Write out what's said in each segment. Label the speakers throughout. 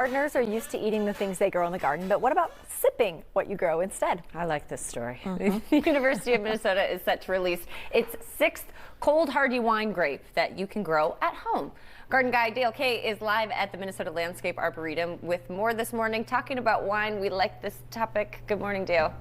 Speaker 1: Gardeners are used to eating the things they grow in the garden, but what about sipping what you grow instead?
Speaker 2: I like this story.
Speaker 1: Mm-hmm.
Speaker 2: The University of Minnesota is set to release its 6th cold hardy wine grape that you can grow at home. Garden Guy Dale Kay is live at the Minnesota Landscape Arboretum with more this morning, talking about wine. We like this topic. Good morning, Dale.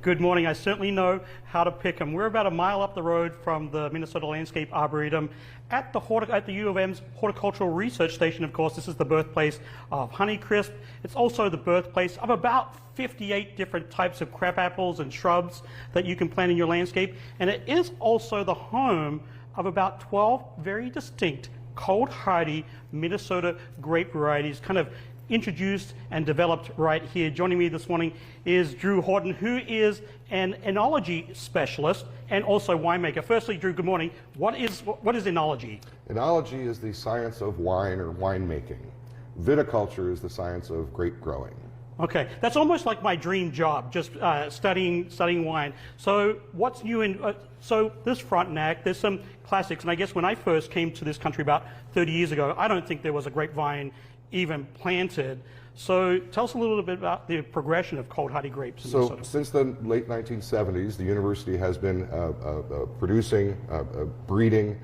Speaker 3: Good morning. I certainly know how to pick them. We're about a mile up the road from the Minnesota Landscape Arboretum at the U of M's Horticultural Research Station. Of course, this is the birthplace of Honeycrisp. It's also the birthplace of about 58 different types of crabapples and shrubs that you can plant in your landscape. And it is also the home of about 12 very distinct cold hardy Minnesota grape varieties, kind of introduced and developed right here. Joining me this morning is Drew Horton, who is an enology specialist and also winemaker. Firstly, Drew, good morning. What is enology?
Speaker 4: Enology is the science of wine or winemaking. Viticulture is the science of grape growing.
Speaker 3: Okay, that's almost like my dream job, just studying wine. So what's new in, so this Frontenac, there's some classics, and I guess when I first came to this country about 30 years ago, I don't think there was a grapevine even planted. So tell us a little bit about the progression of cold hardy grapes in Minnesota.
Speaker 4: Since the late 1970s, the university has been producing, breeding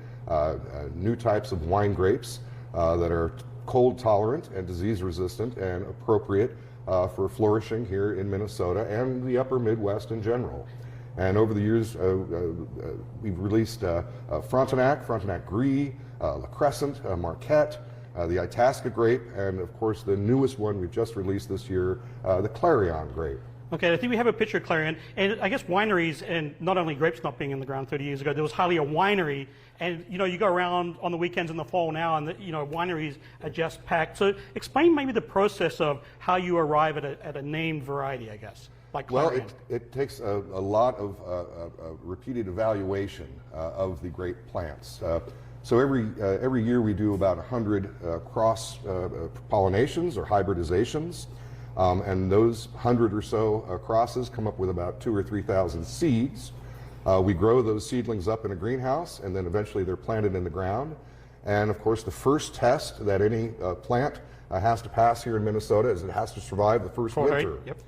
Speaker 4: new types of wine grapes that are cold tolerant and disease resistant and appropriate for flourishing here in Minnesota and the upper Midwest in general. And over the years, we've released Frontenac, Frontenac Gris, La Crescent, Marquette, the Itasca grape, and of course the newest one we've just released this year, the Clarion grape.
Speaker 3: Okay, I think we have a picture of Clarion, and I guess wineries, and not only grapes not being in the ground 30 years ago, there was hardly a winery, and you know, you go around on the weekends in the fall now, and wineries are just packed. So explain maybe the process of how you arrive at a named variety, I guess, like Clarion.
Speaker 4: Well, it takes a lot of repeated evaluation of the grape plants. So every year we do about 100 cross pollinations or hybridizations, and those 100 or so crosses come up with about 2,000 or 3,000 seeds. We grow those seedlings up in a greenhouse, and then eventually they're planted in the ground. And of course, the first test that any plant has to pass here in Minnesota is it has to survive the first winter.
Speaker 3: Yep.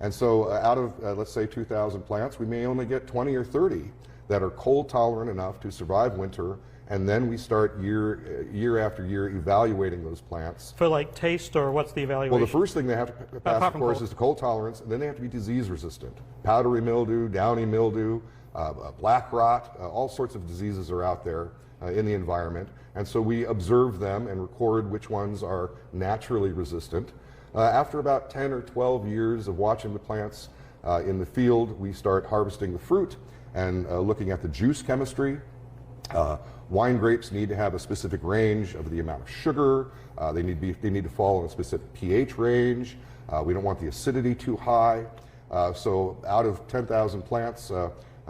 Speaker 4: And so out of, let's say, 2,000 plants, we may only get 20 or 30 that are cold tolerant enough to survive winter. And then we start year after year evaluating those plants.
Speaker 3: For like taste, or what's the evaluation?
Speaker 4: Well, the first thing they have to pass, of course, is the cold tolerance, and then they have to be disease resistant. Powdery mildew, downy mildew, black rot, all sorts of diseases are out there in the environment. And so we observe them and record which ones are naturally resistant. After about 10 or 12 years of watching the plants in the field, we start harvesting the fruit and looking at the juice chemistry. Wine grapes need to have a specific range of the amount of sugar. They need to fall in a specific pH range. We don't want the acidity too high. So out of 10,000 plants,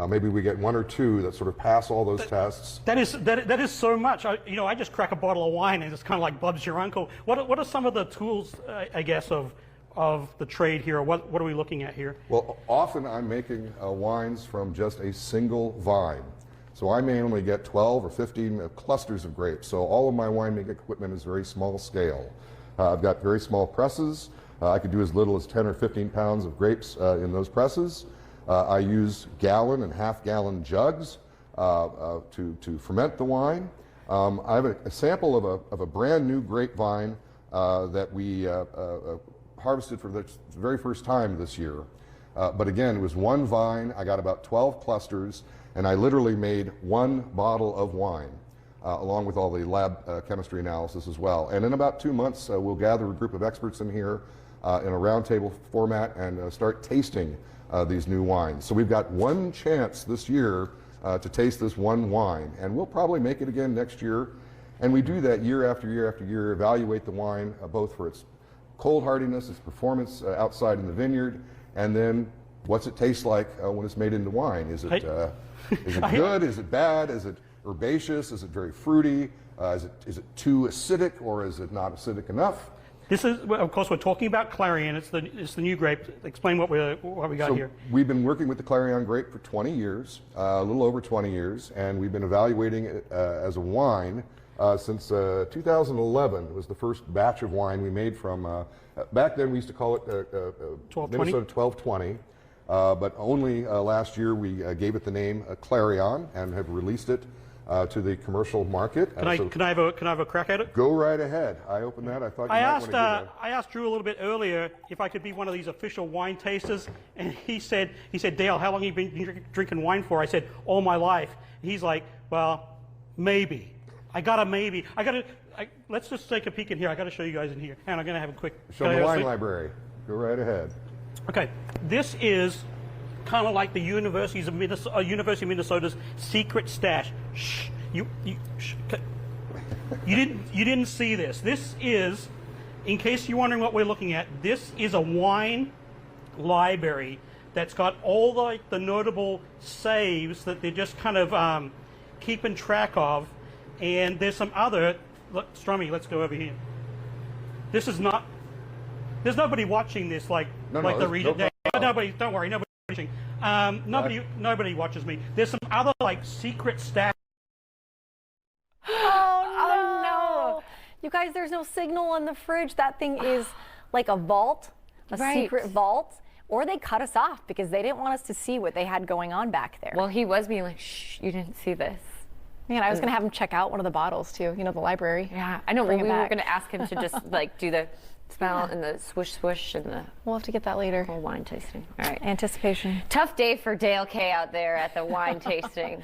Speaker 4: maybe we get 1 or 2 that sort of pass all those tests.
Speaker 3: That is so much. I just crack a bottle of wine and it's kind of like Bob's your uncle. What are some of the tools, I guess, of the trade here? Or what are we looking at here?
Speaker 4: Well, often I'm making wines from just a single vine. So I may only get 12 or 15 clusters of grapes. So all of my winemaking equipment is very small scale. I've got very small presses. I could do as little as 10 or 15 pounds of grapes in those presses. I use gallon and half-gallon jugs to ferment the wine. I have a sample of a brand new grapevine that we harvested for the very first time this year. But again, it was one vine. I got about 12 clusters. And I literally made 1 bottle of wine, along with all the lab chemistry analysis as well. And in about 2 months, we'll gather a group of experts in here in a roundtable format and start tasting these new wines. So we've got one chance this year to taste this one wine, and we'll probably make it again next year. And we do that year after year after year, evaluate the wine both for its cold hardiness, its performance outside in the vineyard, and then what's it taste like when it's made into wine? Is it good? Is it bad? Is it herbaceous? Is it very fruity? Is it too acidic, or is it not acidic enough?
Speaker 3: This is, of course, we're talking about Clarion. It's the new grape. Explain what we got here.
Speaker 4: We've been working with the Clarion grape for 20 years, a little over 20 years, and we've been evaluating it as a wine Since 2011 was the first batch of wine we made from, back then we used to call it
Speaker 3: 1220?
Speaker 4: Minnesota 1220, but only last year we gave it the name Clarion and have released it to the commercial market.
Speaker 3: Can I have a crack at it?
Speaker 4: Go right ahead. I opened that. I thought you might want to give it
Speaker 3: I asked Drew a little bit earlier if I could be one of these official wine tasters, and he said, Dale, how long have you been drinking wine for? I said, all my life. He's like, well, maybe. Let's just take a peek in here. I got to show you guys in here. And I'm going to have a quick.
Speaker 4: Show the wine library. Go right ahead.
Speaker 3: Okay, this is kind of like the University of Minnesota's secret stash. Shh, you didn't see this. This is, in case you're wondering what we're looking at, this is a wine library that's got all the notable saves that they're just kind of keeping track of. And there's some other, look, Strummy, let's go over here. This is not, there's nobody watching this like the reader. Nobody, don't worry, nobody's watching. Nobody watches me. There's some other like secret stash.
Speaker 1: Oh no! You guys, there's no signal on the fridge. That thing is like a vault, a secret vault. Or they cut us off because they didn't want us to see what they had going on back there.
Speaker 2: Well, he was being like, shh, you didn't see this.
Speaker 1: Man, I was going to have him check out one of the bottles too, you know, the library.
Speaker 2: Yeah, I know. We were
Speaker 1: back.
Speaker 2: going to ask him to just like do the smell and the swoosh swoosh and the
Speaker 1: We'll have to get that later.
Speaker 2: whole wine tasting. All right.
Speaker 1: Anticipation.
Speaker 2: Tough day for Dale K out there at the wine tasting.